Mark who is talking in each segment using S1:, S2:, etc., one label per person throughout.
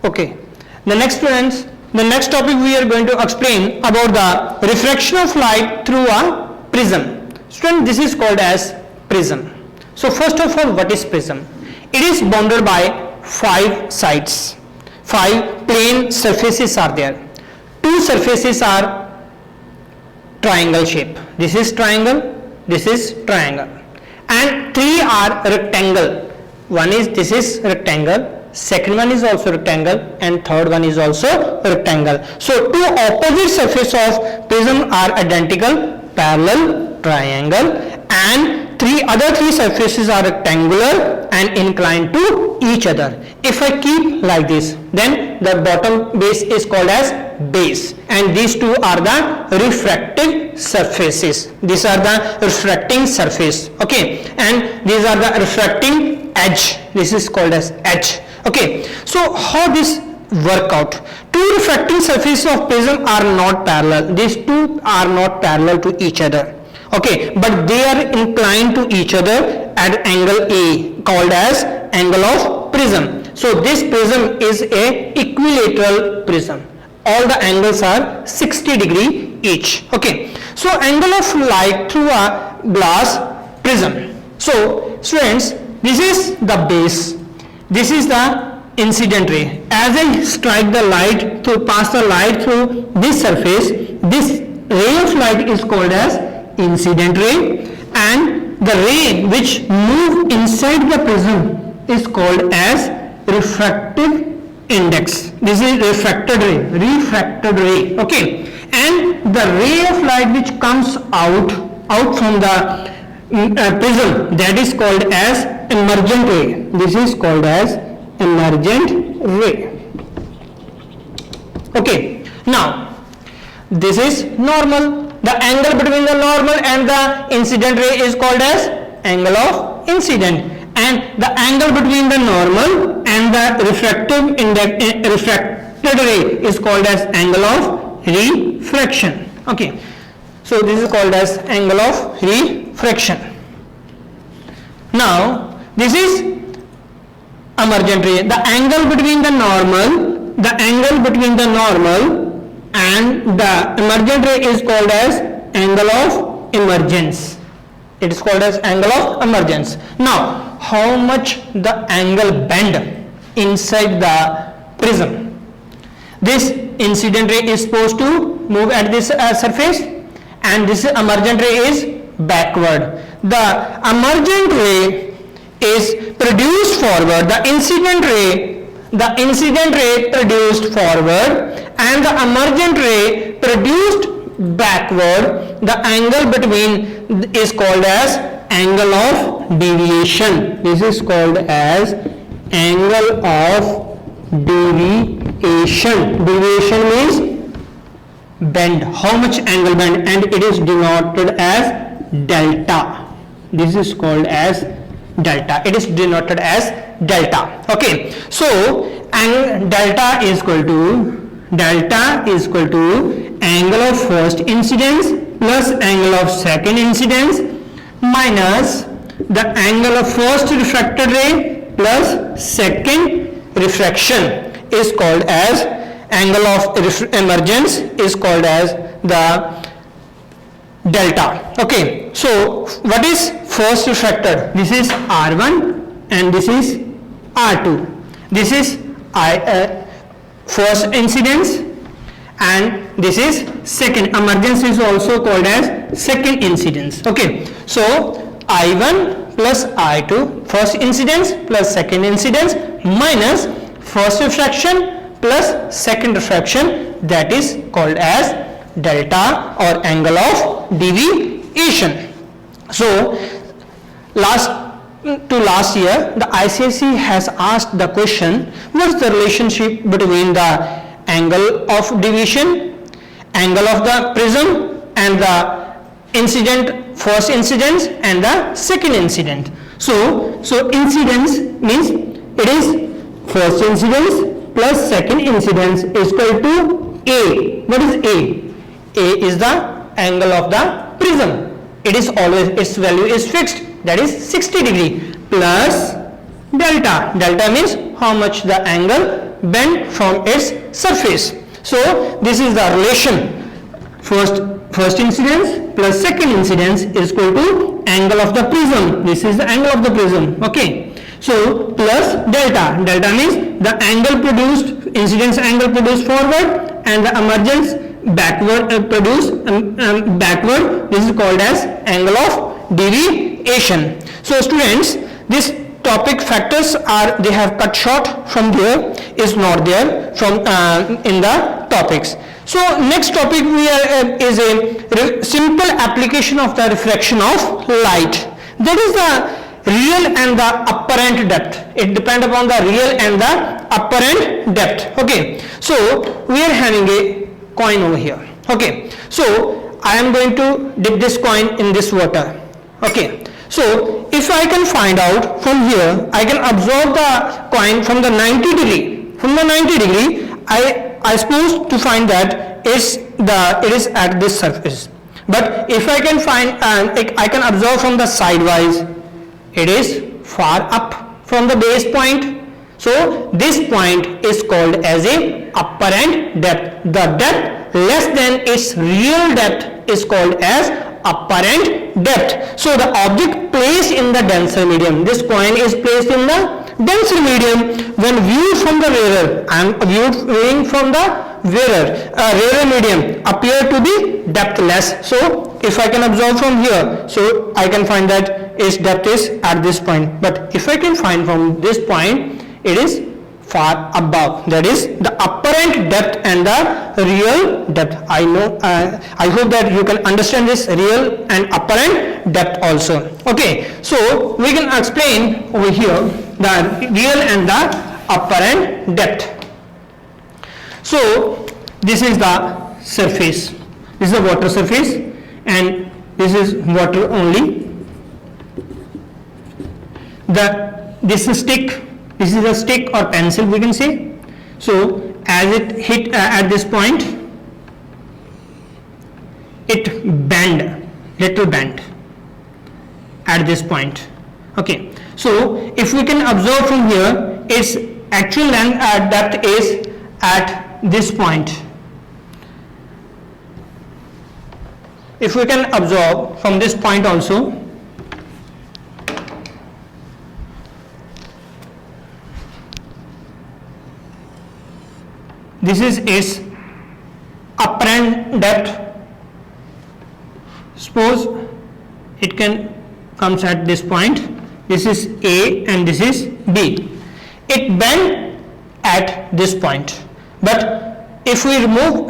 S1: Okay. The next students, the next topic we are going to explain about the refraction of light through a prism. Student, this is called as prism. So first of all, what is prism? It is bounded by 5 sides. 5 plane surfaces are there. 2 surfaces are triangle shape. This is triangle, this is triangle, and 3 are rectangle. One is, this is rectangle, second one is also rectangle, and third one is also rectangle. So 2 opposite surfaces of prism are identical, parallel, triangle, and 3 other 3 surfaces are rectangular and inclined to each other. If I keep like this, then the bottom base is called as base, and these 2 are the refractive surfaces. These are the refracting surface, okay, and these are the refracting edge. This is called as edge. Okay, so how this work out? 2 refracting surfaces of prism are not parallel. These 2 are not parallel to each other. Okay, but they are inclined to each other at angle A, called as angle of prism. So this prism is a equilateral prism. All the angles are 60 degree each. Okay, so angle of light through a glass prism. So students, this is the base, this is the incident ray. As I strike the light through, pass the light through this surface, this ray of light is called as incident ray, and the ray which move inside the prism is called as refractive index. This is refracted ray, okay, and the ray of light which comes out from the prism, that is called as emergent ray. This is called as emergent ray. Okay, now this is normal. The angle between the normal and the incident ray is called as angle of incident, and the angle between the normal and the refracted ray is called as angle of refraction. Okay, so this is called as angle of refraction. Now this is emergent ray. The angle between the normal and the emergent ray is called as angle of emergence. It is called as angle of emergence. Now, how much the angle bend inside the prism? This incident ray is supposed to move at this surface, and this emergent ray is backward. The emergent ray is produced forward, the incident ray produced forward, and the emergent ray produced backward. The angle between is called as angle of deviation. This is called as angle of deviation. Deviation means bend, how much angle bend, and it is denoted as delta. This is called as delta. It is denoted as delta. Okay, so and delta is equal to angle of first incidence plus angle of second incidence minus the angle of first refracted ray plus second refraction is called as angle of emergence is called as the delta. Okay, so what is first refracted? This is R1 and this is R2. This is first incidence, and this is second. Emergence is also called as second incidence. Okay, so I1 plus I2, first incidence plus second incidence minus first refraction plus second refraction, that is called as delta or angle of deviation. So last year the ICSE has asked the question, what's the relationship between the angle of deviation, angle of the prism, and the incident, first incidence and the second incident. So incidence means it is first incidence plus second incidence is equal to A. What is A? A is the angle of the prism. It is always, its value is fixed, that is 60 degree plus delta. Delta means how much the angle bent from its surface. So this is the relation. First incidence plus second incidence is equal to angle of the prism. This is the angle of the prism. Okay. So plus delta. Delta means the angle produced, incidence angle produced forward, and the emergence backward produced backward. This is called as angle of deviation. So students, this topic factors are, they have cut short from there, is not there from in the topics. So next topic we are is a simple application of the refraction of light. That is the real and the apparent depth. It depends upon the real and the apparent depth. Okay. So we are having a coin over here. Okay. So I am going to dip this coin in this water. Okay. So if I can find out from here, I can observe the coin from the 90 degree. From the 90 degree, I suppose to find that it is at this surface. But if I can find I can observe from the sidewise, it is far up from the base point. So this point is called as a apparent depth. The depth less than its real depth is called as apparent depth. So the object placed in the denser medium, this coin is placed in the denser medium. When viewed from the rarer, I am viewing from the rarer medium, appear to be depthless. So if I can observe from here, so I can find that its depth is at this point. But if I can find from this point, it is far above. That is the apparent depth and the real depth. I know, I hope that you can understand this real and apparent depth also. Okay, so we can explain over here the real and the apparent depth. So this is the surface. This is the water surface, and this is water only. This is stick. This is a stick or pencil, we can say. So as it hit at this point, it bend, little bend at this point. Okay. So if we can observe from here, its actual length depth is at this point. If we can observe from this point also, this is its apparent depth. Suppose it comes at this point. This is A and this is B. It bends at this point. But if we remove,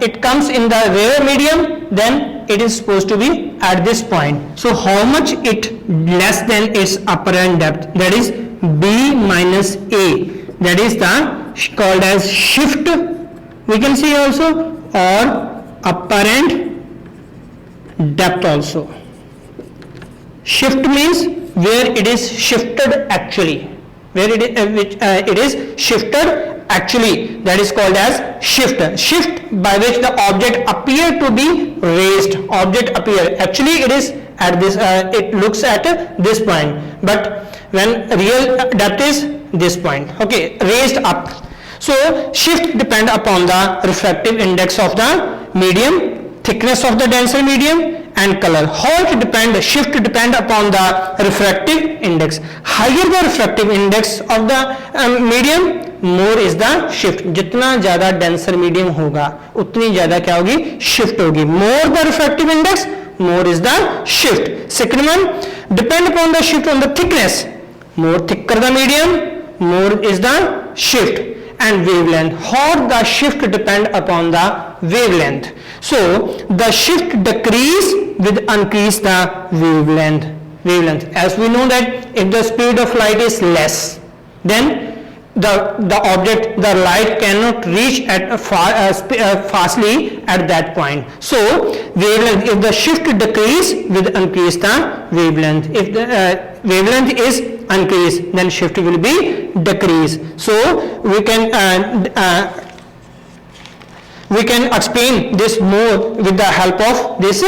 S1: it comes in the rarer medium, then it is supposed to be at this point. So how much it less than its apparent depth? That is B minus A. That is the called as shift, we can see also, or apparent depth also. Shift means where it is shifted actually, where it is shifted actually, that is called as shift. Shift by which the object appear to be raised. Object appear, actually it is at this, it looks at this point, but when real depth is this point. Okay, raised up. So shift depend upon the refractive index of the medium, thickness of the denser medium, and color. How it depend? Shift depend upon the refractive index. Higher the refractive index of the medium, more is the shift. जितना ज़्यादा denser medium होगा, उतनी ज़्यादा क्या होगी? Shift होगी. More the refractive index, more is the shift. Second one, depend upon the shift on the thickness. More thicker the medium, more is the shift. And wavelength, how the shift depend upon the wavelength. So the shift decrease with increase the wavelength. As we know that if the speed of light is less, then the object, the light cannot reach at fastly at that point. So wavelength, if the shift decrease with increase the wavelength. If the wavelength is increase, then shift will be decrease. So we can explain this more with the help of this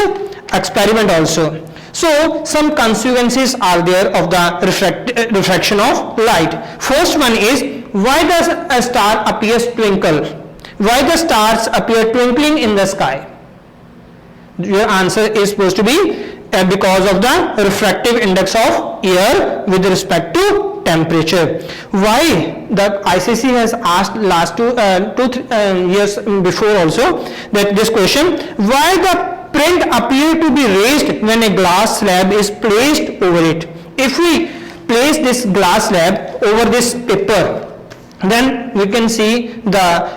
S1: experiment also. So some consequences are there of the refraction of light. First one is, why does a star appears twinkle? Why the stars appear twinkling in the sky? Your answer is supposed to be because of the refractive index of air with respect to temperature. Why? The ICC has asked last 2 years before also that this question, why the print appear to be raised when a glass slab is placed over it? If we place this glass slab over this paper, then we can see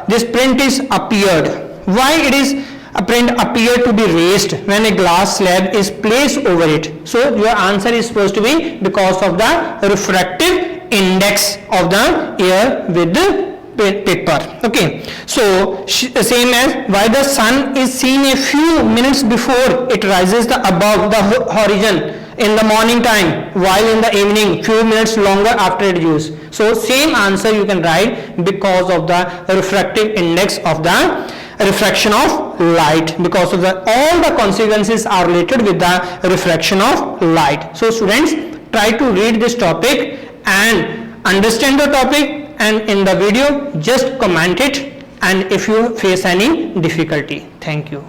S1: this print is appeared. Why it is a print appear to be raised when a glass slab is placed over it? So your answer is supposed to be because of the refractive index of the air with the paper. Okay, so same as why the sun is seen a few minutes before it rises above the horizon in the morning time, while in the evening few minutes longer after its use. So same answer you can write because of the refractive index of the refraction of light, because of all the consequences are related with the refraction of light. So students, try to read this topic and understand the topic, and in the video just comment it, and if you face any difficulty. Thank you.